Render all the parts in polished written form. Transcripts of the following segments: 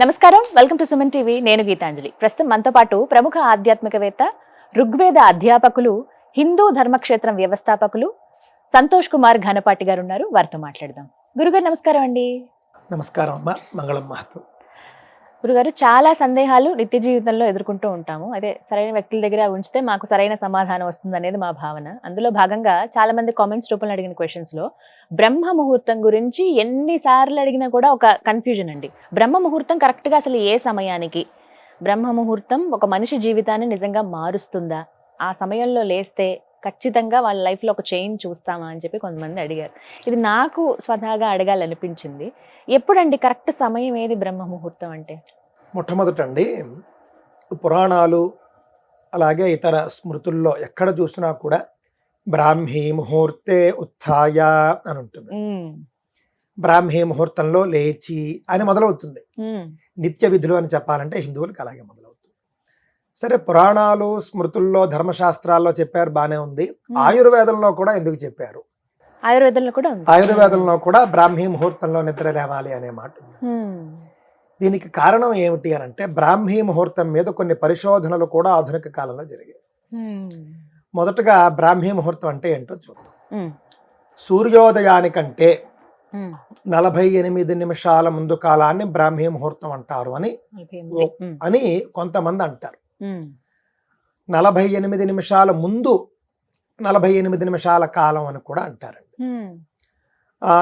నమస్కారం, welcome to Suman TV. నేను గీతాంజలి. ప్రస్తుతం మనతో పాటు ప్రముఖ ఆధ్యాత్మికవేత్త, ఋగ్వేద అధ్యాపకులు, హిందూ ధర్మక్షేత్రం వ్యవస్థాపకులు సంతోష్ కుమార్ ఘనపాటి గారు ఉన్నారు. వారితో మాట్లాడదాం. గురుగారు నమస్కారం అండి. నమస్కారం అమ్మా, మంగళం మహత్వం. గురుగారు, చాలా సందేహాలు నిత్య జీవితంలో ఎదుర్కొంటూ ఉంటాము. అదే సరైన వ్యక్తుల దగ్గర ఉంచితే మాకు సరైన సమాధానం వస్తుంది అనేది మా భావన. అందులో భాగంగా చాలా మంది కామెంట్స్ రూపంలో అడిగిన క్వశ్చన్స్ లో బ్రహ్మ ముహూర్తం గురించి ఎన్నిసార్లు అడిగినా కూడా ఒక కన్ఫ్యూజన్ అండి. బ్రహ్మ ముహూర్తం కరెక్ట్ గా అసలు ఏ సమయానికి? బ్రహ్మ ముహూర్తం ఒక మనిషి జీవితాన్ని నిజంగా మారుస్తుందా? ఆ సమయంలో లేస్తే ఖచ్చితంగా వాళ్ళ లైఫ్లో ఒక చేంజ్ చూస్తామా అని చెప్పి కొంతమంది అడిగారు. ఇది నాకు స్వతహాగా అడగాలనిపించింది. ఎప్పుడండి కరెక్ట్ సమయం ఏది బ్రహ్మ ముహూర్తం అంటే? మొట్టమొదటండి, పురాణాలు అలాగే ఇతర స్మృతుల్లో ఎక్కడ చూసినా కూడా బ్రాహ్మీ ముహూర్తే ఉత్థాయ అని ఉంటుంది. బ్రాహ్మీ ముహూర్తంలో లేచి అని మొదలవుతుంది. నిత్య విధులు అని చెప్పాలంటే హిందువులకు అలాగే మొదలవుతుంది. సరే, పురాణాలు స్మృతుల్లో ధర్మశాస్త్రాల్లో చెప్పారు, బానే ఉంది. ఆయుర్వేదంలో కూడా ఎందుకు చెప్పారు? ఆయుర్వేదంలో కూడా బ్రాహ్మీ ముహూర్తంలో నిద్ర లేవాలి అనే మాట ఉంది. దీనికి కారణం ఏమిటి అని అంటే, బ్రాహ్మీ ముహూర్తం మీద కొన్ని పరిశోధనలు కూడా ఆధునిక కాలంలో జరిగాయి. మొదటగా బ్రాహ్మీ ముహూర్తం అంటే ఏంటో చూద్దాం. సూర్యోదయానికంటే 48 నిమిషాల ముందు కాలాన్ని బ్రాహ్మీ ముహూర్తం అంటారు అని కొంతమంది అంటారు. 48 నిమిషాల ముందు 48 నిమిషాల కాలం అని కూడా అంటారండి.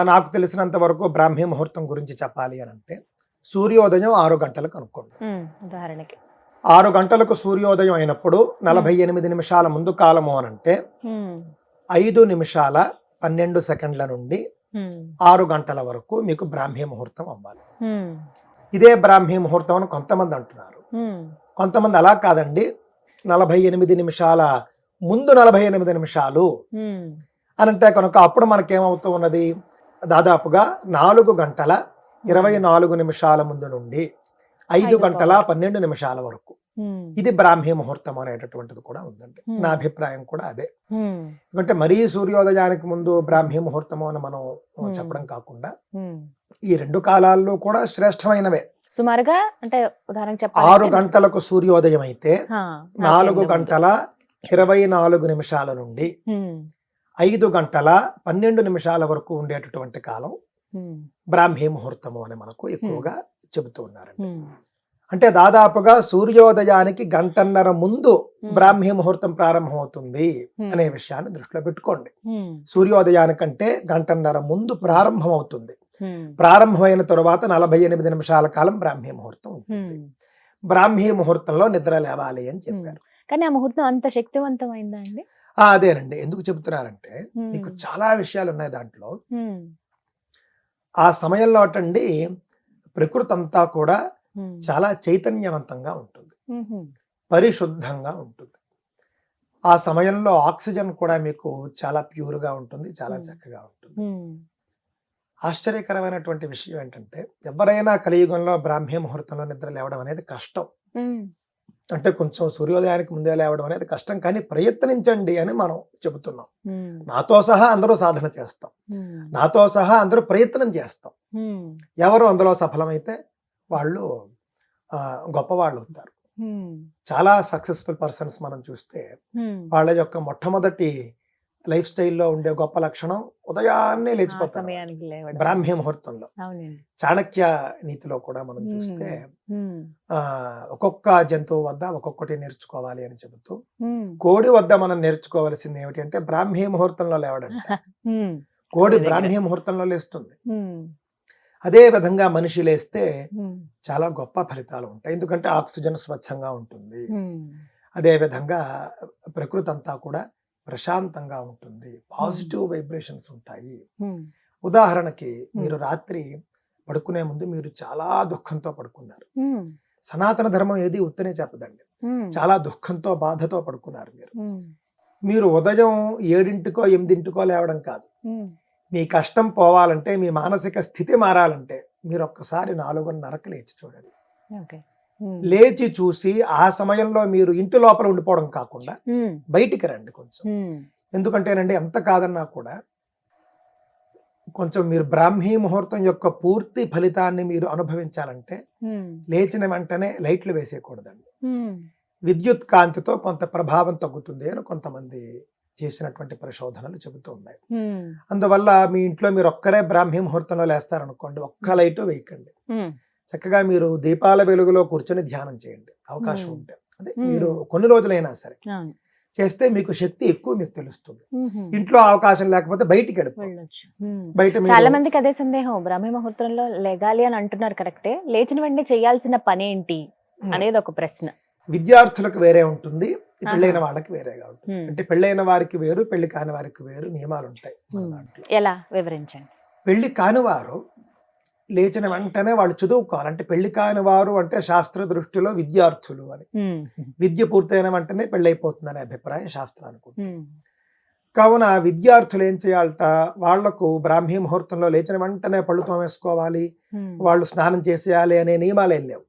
నాకు తెలిసినంత వరకు బ్రాహ్మీ ముహూర్తం గురించి చెప్పాలి అని అంటే, సూర్యోదయం 6 గంటలకు అనుకోండి. ఉదాహరణకి 6 గంటలకు సూర్యోదయం అయినప్పుడు 48 నిమిషాల ముందు కాలము అని అంటే 5 నిమిషాల 12 సెకండ్ల నుండి 6 గంటల వరకు మీకు బ్రాహ్మీ ముహూర్తం అవ్వాలి. ఇదే బ్రాహ్మీ ముహూర్తం అని కొంతమంది అంటున్నారు. కొంతమంది అలా కాదండి, 48 నిమిషాల ముందు 48 నిమిషాలు అని అంటే కనుక అప్పుడు మనకేమవుతూ ఉన్నది, దాదాపుగా 4 గంటల 24 నిమిషాల ముందు నుండి 5 గంటల 12 నిమిషాల వరకు ఇది బ్రాహ్మీ ముహూర్తం అనేటటువంటిది కూడా ఉందండి. నా అభిప్రాయం కూడా అదే. ఎందుకంటే మరీ సూర్యోదయానికి ముందు బ్రాహ్మీ ముహూర్తము అని మనం చెప్పడం కాకుండా ఈ రెండు కాలాల్లో కూడా శ్రేష్టమైనవే. సుమారుగా అంటే ఉదాహరణ చెప్పాలి, 6 గంటలకు సూర్యోదయం అయితే 4 గంటల 24 నిమిషాల నుండి 5 గంటల 12 నిమిషాల వరకు ఉండేటటువంటి కాలం బ్రాహ్మీ ముహూర్తము అని మనకు ఎక్కువగా చెబుతూ ఉన్నారండి. అంటే దాదాపుగా సూర్యోదయానికి గంటన్నర ముందు బ్రాహ్మీ ముహూర్తం ప్రారంభమవుతుంది అనే విషయాన్ని దృష్టిలో పెట్టుకోండి. సూర్యోదయానికంటే గంటన్నర ముందు ప్రారంభమవుతుంది. ప్రారంభమైన తరువాత 48 నిమిషాల కాలం బ్రాహ్మీ ముహూర్తం ఉంటుంది. బ్రాహ్మీ ముహూర్తంలో నిద్ర లేవాలి అని చెప్పారు. కానీ ఆ ముహూర్తం అంత శక్తివంతమైందా అండి? అదేనండి. ఎందుకు చెబుతున్నారంటే, మీకు చాలా విషయాలు ఉన్నాయి దాంట్లో. ఆ సమయంలో అటండి ప్రకృతి అంతా కూడా చాలా చైతన్యవంతంగా ఉంటుంది, పరిశుద్ధంగా ఉంటుంది. ఆ సమయంలో ఆక్సిజన్ కూడా మీకు చాలా ప్యూర్గా ఉంటుంది, చాలా చక్కగా ఉంటుంది. ఆశ్చర్యకరమైనటువంటి విషయం ఏంటంటే, ఎవరైనా కలియుగంలో బ్రాహ్మీ ముహూర్తంలో నిద్ర లేవడం అనేది కష్టం. అంటే కొంచెం సూర్యోదయానికి ముందే లేవడం అనేది కష్టం, కానీ ప్రయత్నించండి అని మనం చెబుతున్నాం. నాతో సహా అందరూ సాధన చేస్తాం, నాతో సహా అందరూ ప్రయత్నం చేస్తాం. ఎవరు అందులో సఫలమైతే వాళ్ళు గొప్పవాళ్ళు అవుతారు. చాలా సక్సెస్ఫుల్ పర్సన్స్ మనం చూస్తే వాళ్ళ యొక్క మొట్టమొదటి లైఫ్ స్టైల్లో ఉండే గొప్ప లక్షణం ఉదయాన్నే లేచిపోతారు బ్రాహ్మీ ముహూర్తంలో. చాణక్య నీతిలో కూడా మనం చూస్తే ఒక్కొక్క జంతువు వద్ద ఒక్కొక్కటి నేర్చుకోవాలి అని చెబుతూ, కోడి వద్ద మనం నేర్చుకోవాల్సింది ఏమిటి అంటే బ్రాహ్మీ ముహూర్తంలో లేవడంట. కోడి బ్రాహ్మీ ముహూర్తంలో లేస్తుంది. అదే విధంగా మనిషి లేస్తే చాలా గొప్ప ఫలితాలు ఉంటాయి. ఎందుకంటే ఆక్సిజన్ స్వచ్ఛంగా ఉంటుంది. అదే విధంగా ప్రకృతి అంతా కూడా ప్రశాంతంగా ఉంటుంది, పాజిటివ్ వైబ్రేషన్స్ ఉంటాయి. ఉదాహరణకి మీరు రాత్రి పడుకునే ముందు మీరు చాలా దుఃఖంతో పడుకున్నారు. సనాతన ధర్మం ఏది ఉత్తనే చెప్పదండి. చాలా దుఃఖంతో బాధతో పడుకున్నారు మీరు ఉదయం 7 8 లేవడం కాదు. మీ కష్టం పోవాలంటే, మీ మానసిక స్థితి మారాలంటే మీరు ఒక్కసారి 4:30కి లేచి చూడండి. లేచి చూసి ఆ సమయంలో మీరు ఇంటి లోపల ఉండిపోవడం కాకుండా బయటికి రండి కొంచెం. ఎందుకంటేనండి, ఎంత కాదన్నా కూడా కొంచెం మీరు బ్రాహ్మీ ముహూర్తం యొక్క పూర్తి ఫలితాన్ని మీరు అనుభవించాలంటే లేచిన వెంటనే లైట్లు వేసేయకూడదండి. విద్యుత్ కాంతితో కొంత ప్రభావం తగ్గుతుంది అని కొంతమంది చేసినటువంటి పరిశోధనలు చెబుతూ ఉన్నాయి. అందువల్ల మీ ఇంట్లో మీరు ఒక్కరే బ్రాహ్మీ ముహూర్తంలో లేస్తారనుకోండి, ఒక్క లైటు వేయకండి. చక్కగా మీరు దీపాల వెలుగులో కూర్చొని ధ్యానం చేయండి అవకాశం ఉంటే. అదే మీరు కొన్ని రోజులైనా సరే చేస్తే మీకు శక్తి ఎక్కువ మీకు తెలుస్తుంది. ఇంట్లో అవకాశం లేకపోతే బయటికి వెళ్ళచ్చు. బయట చాలా మందికి అదే సందేహం, బ్రాహ్మీ ముహూర్తంలో లెగాలి అని అంటున్నారు కరెక్టే, లేచిన వెంటనే చేయాల్సిన పని ఏంటి అనేది ఒక ప్రశ్న. విద్యార్థులకు వేరే ఉంటుంది, పెళ్ళైన వాళ్ళకి వేరేగా ఉంటుంది. అంటే పెళ్ళైన వారికి వేరు, పెళ్లి కాని వారికి వేరు నియమాలు ఉంటాయి మన దాంట్లో. ఎలా వివరించండి. పెళ్లి కాని వారు లేచిన వెంటనే వాళ్ళు చదువుకోవాలి. అంటే పెళ్లి కాని వారు అంటే శాస్త్ర దృష్టిలో విద్యార్థులు అని. విద్య పూర్తయిన వెంటనే పెళ్ళైపోతుందనే అభిప్రాయం శాస్త్రానికి. కావున విద్యార్థులు ఏం చేయాలట, వాళ్లకు బ్రాహ్మీ ముహూర్తంలో లేచిన వెంటనే పళ్ళు తోమేసుకోవాలి, వాళ్ళు స్నానం చేసేయాలి అనే నియమాలు ఏం లేవు.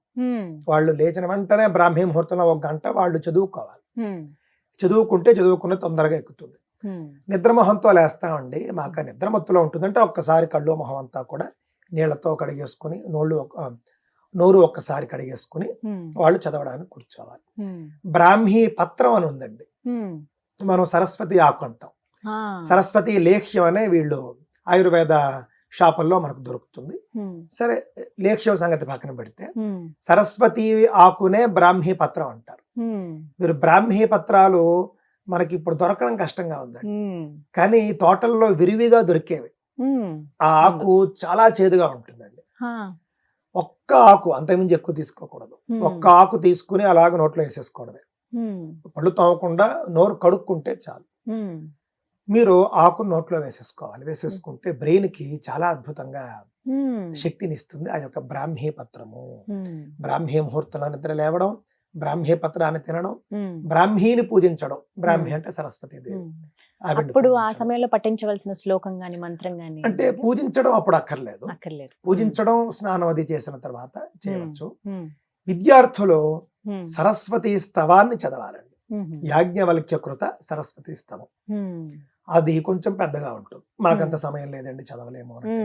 వాళ్ళు లేచిన వెంటనే బ్రాహ్మీ ముహూర్తంలో 1 గంట వాళ్ళు చదువుకోవాలి. చదువుకుంటే చదువుకున్న తొందరగా ఎక్కుతుంది. నిద్రమొహంతో లేస్తామండి, మాకు నిద్రమత్తులో ఉంటుందంటే ఒక్కసారి కళ్ళు మొహం అంతా కూడా నీళ్లతో కడిగేసుకుని నోరు ఒక్కసారి కడిగేసుకుని వాళ్ళు చదవడానికి కూర్చోవాలి. బ్రాహ్మీ పత్రం అని ఉందండి, మనం సరస్వతి ఆకు అంటాం. సరస్వతి లేఖ్యం అనే వీళ్ళు ఆయుర్వేద షాపుల్లో మనకు దొరుకుతుంది. సరే, లేఖ్యం సంగతి పక్కన పెడితే సరస్వతి ఆకునే బ్రాహ్మీ పత్రం అంటారు. మీరు బ్రాహ్మీ పత్రాలు మనకి ఇప్పుడు దొరకడం కష్టంగా ఉందండి, కానీ తోటల్లో విరివిగా దొరికేవి. ఆ ఆకు చాలా చేదుగా ఉంటుందండి. ఒక్క ఆకు, అంతకుమించి ఎక్కువ తీసుకోకూడదు. ఒక్క ఆకు తీసుకుని అలాగ నోట్లో వేసేసుకోవడమే, పళ్ళు తోమకుండా నోరు కడుక్కుంటే చాలు. మీరు ఆకు నోట్లో వేసేసుకోవాలి. వేసేసుకుంటే బ్రెయిన్ కి చాలా అద్భుతంగా శక్తినిస్తుంది ఆ యొక్క బ్రాహ్మీ పత్రము. బ్రాహ్మీ ముహూర్తంలో నిద్ర లేవడం, బ్రాహ్మీ పత్రాన్ని తినడం, బ్రాహ్మీని పూజించడం. బ్రాహ్మీ అంటే సరస్వతి దేవి. అప్పుడు ఆ సమయంలో పఠించవలసిన శ్లోకం గాని మంత్రం గాని అంటే పూజించడం అప్పుడు అక్కర్లేదు. పూజించడం స్నానం అది చేసిన తర్వాత చేయవచ్చు. విద్యార్థులు సరస్వతి స్తవాన్ని చదవాలండి. యాజ్ఞవల్క్య కృత సరస్వతి స్తవం. అది కొంచెం పెద్దగా ఉంటుంది, మాకంత సమయం లేదండి చదవలేము అంటే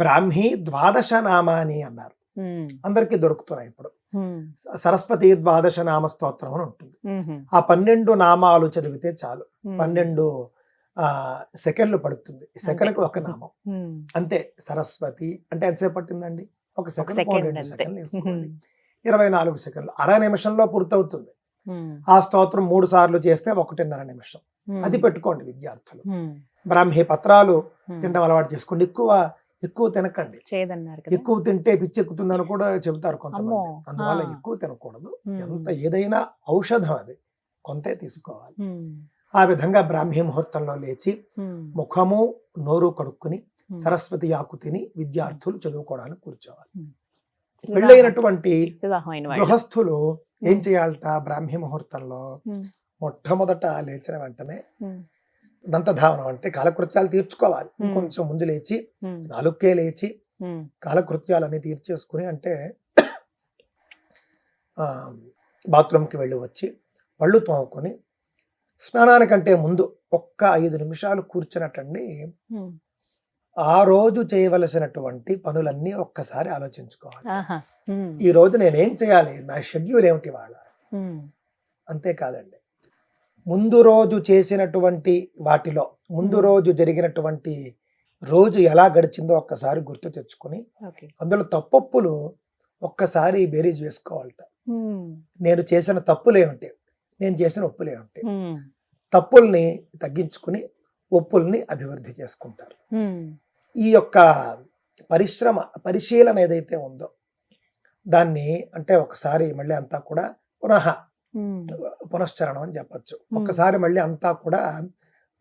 బ్రాహ్మీ ద్వాదశ నామాని అన్నారు. అందరికీ దొరుకుతున్నాయి ఇప్పుడు. సరస్వతి ద్వాదశ నామ స్తోత్రం అని ఉంటుంది. ఆ 12 నామాలు చదివితే చాలు. 12 సెకండ్లు పడుతుంది. సెకండ్కి ఒక నామం అంతే. సరస్వతి అంటే ఎంతసేపు పట్టిందండి? 1 సెకండ్, 2 సెకండ్లు వేసుకోండి. 24 సెకండ్లు, అర నిమిషంలో పూర్తవుతుంది. ఆ స్తోత్రం 3 సార్లు చేస్తే 1.5 నిమిషం. అది పెట్టుకోండి విద్యార్థులు. బ్రాహ్మీ పత్రాలు తినడం అలవాటు చేసుకోండి. ఎక్కువ తినకండి. ఎక్కువ తింటే పిచ్చెక్కుతుందని కూడా చెబుతారు కొంతమంది. అందువల్ల ఎక్కువ తినకూడదు. ఎంత ఏదైనా ఔషధం అది, కొంతే తీసుకోవాలి. ఆ విధంగా బ్రాహ్మీ ముహూర్తంలో లేచి ముఖము నోరు కడుక్కుని సరస్వతి ఆకు తిని విద్యార్థులు చదువుకోవడానికి కూర్చోవాలి. పెళ్ళైనటువంటి గృహస్థులు ఏం చేయాలట, బ్రాహ్మీ ముహూర్తంలో మొట్టమొదట లేచిన వెంటనే దంతధావనం అంటే కాలకృత్యాలు తీర్చుకోవాలి. కొంచెం ముందు లేచి 4కే లేచి కాలకృత్యాలన్నీ తీర్చేసుకుని, అంటే బాత్రూమ్కి వెళ్ళి వచ్చి పళ్ళు తోముకొని స్నానానికంటే ముందు 5 నిమిషాలు కూర్చున్నట్టండి ఆ రోజు చేయవలసినటువంటి పనులన్నీ ఒక్కసారి ఆలోచించుకోవాలి. ఈ రోజు నేనేం చేయాలి, నా షెడ్యూల్ ఏమిటి వాళ్ళ. అంతేకాదండి, ముందు రోజు చేసినటువంటి వాటిలో ముందు రోజు జరిగినటువంటి రోజు ఎలా గడిచిందో ఒక్కసారి గుర్తు తెచ్చుకుని అందులో తప్పొప్పులు ఒక్కసారి బేరీజ్ వేసుకోవాలట. నేను చేసిన తప్పులేమిటి, నేను చేసిన ఒప్పులేమిటి, తప్పుల్ని తగ్గించుకుని ఒప్పుల్ని అభివృద్ధి చేసుకుంటారు. ఈ యొక్క పరిశీలన ఏదైతే ఉందో దాన్ని అంటే ఒకసారి మళ్ళీ అంతా కూడా పునశ్చరణం అని చెప్పచ్చు. ఒక్కసారి మళ్ళీ అంతా కూడా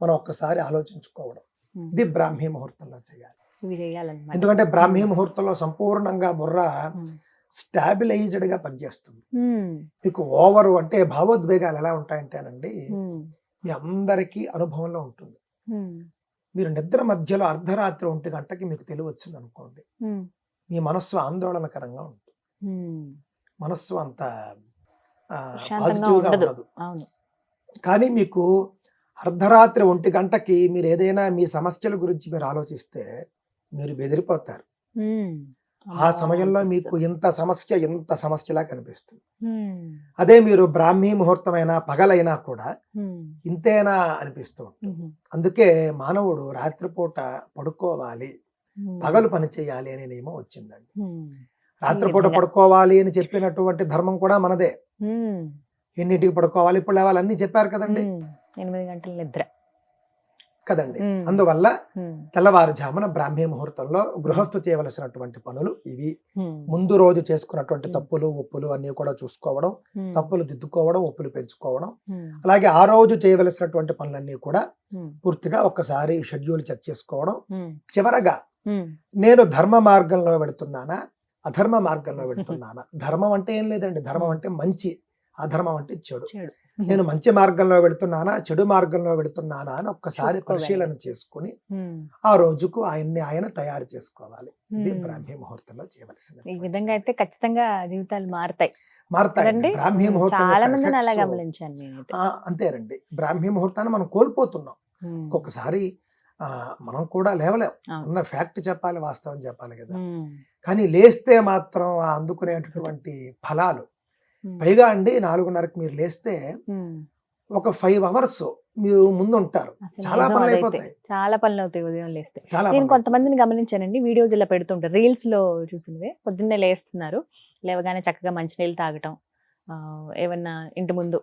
మనం ఒక్కసారి ఆలోచించుకోవడం, ఇది బ్రాహ్మీ ముహూర్తంలో చేయాలి. ఎందుకంటే బ్రాహ్మీ ముహూర్తంలో సంపూర్ణంగా బుర్ర స్టాబిలైజ్డ్ గా పనిచేస్తుంది. మీకు ఓవర్ అంటే భావోద్వేగాలు ఎలా ఉంటాయంటేనండి, మీ అందరికీ అనుభవంలో ఉంటుంది. మీరు నిద్ర మధ్యలో అర్ధరాత్రి 1 గంటకి మీకు తెలివి వచ్చింది అనుకోండి, మీ మనస్సు ఆందోళనకరంగా ఉంటుంది. మనస్సు అంత పాజిటివ్గా ఉండదు. కానీ మీకు అర్ధరాత్రి 1 గంటకి మీరు ఏదైనా మీ సమస్యల గురించి మీరు ఆలోచిస్తే మీరు బెదిరిపోతారు. ఆ సమయంలో మీకు ఇంత సమస్యలా కనిపిస్తుంది. అదే మీరు బ్రాహ్మీ ముహూర్తమైనా పగలైనా కూడా ఇంతేనా అనిపిస్తూ ఉంటుంది. అందుకే మానవుడు రాత్రిపూట పడుకోవాలి, పగలు పని చేయాలి అనే నియమం వచ్చిందండి. రాత్రిపూట పడుకోవాలి అని చెప్పినటువంటి ధర్మం కూడా మనదే. ఎన్నింటికి పడుకోవాలి, ఇప్పుడు లేవాలి అన్ని చెప్పారు కదండి. 8 గంటల నిద్ర కదండి. అందువల్ల తెల్లవారుజామున బ్రాహ్మీ ముహూర్తంలో గృహస్థు చేయవలసినటువంటి పనులు ఇవి. ముందు రోజు చేసుకున్నటువంటి తప్పులు ఒప్పులు అన్ని కూడా చూసుకోవడం, తప్పులు దిద్దుకోవడం, ఒప్పులు పెంచుకోవడం. అలాగే ఆ రోజు చేయవలసినటువంటి పనులన్నీ కూడా పూర్తిగా ఒక్కసారి షెడ్యూల్ చెక్ చేసుకోవడం. చివరగా నేను ధర్మ మార్గంలో వెళుతున్నానా, అధర్మ మార్గంలో వెళుతున్నానా? ధర్మం అంటే ఏం లేదండి, ధర్మం అంటే మంచి, అధర్మం అంటే చెడు. నేను మంచి మార్గంలో వెళుతున్నానా, చెడు మార్గంలో వెళుతున్నానా అని ఒక్కసారి పరిశీలన చేసుకుని ఆ రోజుకు ఆయన తయారు చేసుకోవాలి. ఇది బ్రాహ్మీ ముహూర్తంలో చేయవలసింది. ఈ విధంగా అయితే ఖచ్చితంగా జీవితాలు మారుతాయి. బ్రాహ్మీ ముహూర్తం చాలా మందిని అలా గమనించాను నేను. అంతేనండి, బ్రాహ్మీ ముహూర్తాన్ని మనం కోల్పోతున్నాం. ఒక్కొక్కసారి మనం కూడా లేవలేం. ఉన్న ఫ్యాక్ట్ చెప్పాలి, వాస్తవం చెప్పాలి కదా. కానీ లేస్తే మాత్రం అందుకునేటటువంటి ఫలాలు, పైగా అండి 4:30కి మీరు లేస్తే ఒక 5 hours మీరు ముందు ఉంటారు. చాలా పనులు అయిపోతాయి. చాలా పనులు అవుతాయి ఉదయం లేస్తే. నేను కొంతమందిని గమనించానండి, వీడియోస్ ఇలా పెడుతుంటారు, రీల్స్ లో చూసినవే. పొద్దున్నే లేస్తున్నారు, లేవగానే చక్కగా మంచినీళ్ళు తాగటం, ఏమన్నా ఇంటి ముందు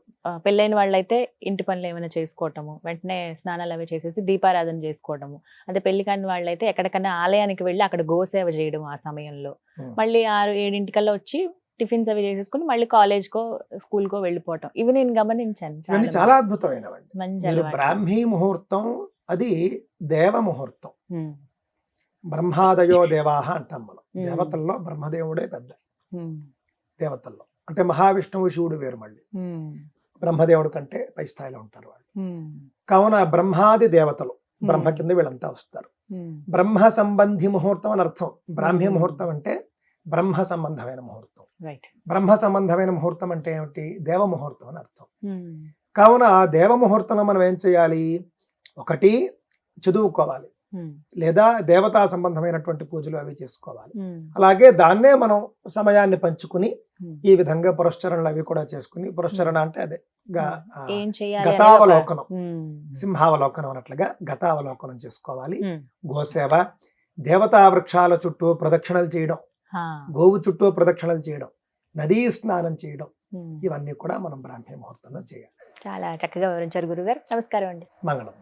పెళ్ళైన వాళ్ళైతే ఇంటి పనులు ఏమైనా చేసుకోవటము, వెంటనే స్నానాలు అవి చేసేసి దీపారాధన చేసుకోవటము. అదే పెళ్లి కాని వాళ్ళైతే ఎక్కడికన్నా ఆలయానికి వెళ్ళి అక్కడ గోసేవ చేయడం ఆ సమయంలో. మళ్ళీ 6-7 వచ్చి టిఫిన్స్ అవి చేసేసుకుని మళ్ళీ కాలేజ్కో స్కూల్కో వెళ్ళిపోవటం. ఇవి నేను గమనించాను. చాలా అద్భుతమైనవండి. బ్రాహ్మీ ముహూర్తం అది దేవ ముహూర్తం. బ్రహ్మాదయో దేవాహ అంటాం మనం. దేవతల్లో బ్రహ్మదేవుడే పెద్ద. దేవతల్లో అంటే మహావిష్ణువు, శివుడు వేరు. మళ్ళీ బ్రహ్మదేవుడు కంటే పై స్థాయిలో ఉంటారు వాళ్ళు. కావున బ్రహ్మాది దేవతలు, బ్రహ్మ కింద వీళ్ళంతా వస్తారు. బ్రహ్మ సంబంధి ముహూర్తం అని అర్థం. బ్రాహ్మీ ముహూర్తం అంటే బ్రహ్మ సంబంధమైన ముహూర్తం. బ్రహ్మ సంబంధమైన ముహూర్తం అంటే ఏమిటి? దేవ ముహూర్తం అని అర్థం. కావున దేవ ముహూర్తంలో మనం ఏం చేయాలి? ఒకటి చదువుకోవాలి, లేదా దేవతా సంబంధమైనటువంటి పూజలు అవి చేసుకోవాలి. అలాగే దాన్నే మనం సమయాన్ని పంచుకుని ఈ విధంగా పురస్చరణలు అవి కూడా చేసుకుని, పురస్చరణ అంటే అదే గతావలోకనం, సింహావలోకనం అన్నట్లుగా గతావలోకనం చేసుకోవాలి. గోసేవ, దేవతా వృక్షాల చుట్టూ ప్రదక్షిణలు చేయడం, గోవు చుట్టూ ప్రదక్షిణలు చేయడం, నదీ స్నానం చేయడం, ఇవన్నీ కూడా మనం బ్రాహ్మీ ముహూర్తంలో చేయాలి. చాలా చక్కగా వివరించారు గురుగారు. నమస్కారం అండి. మంగళం.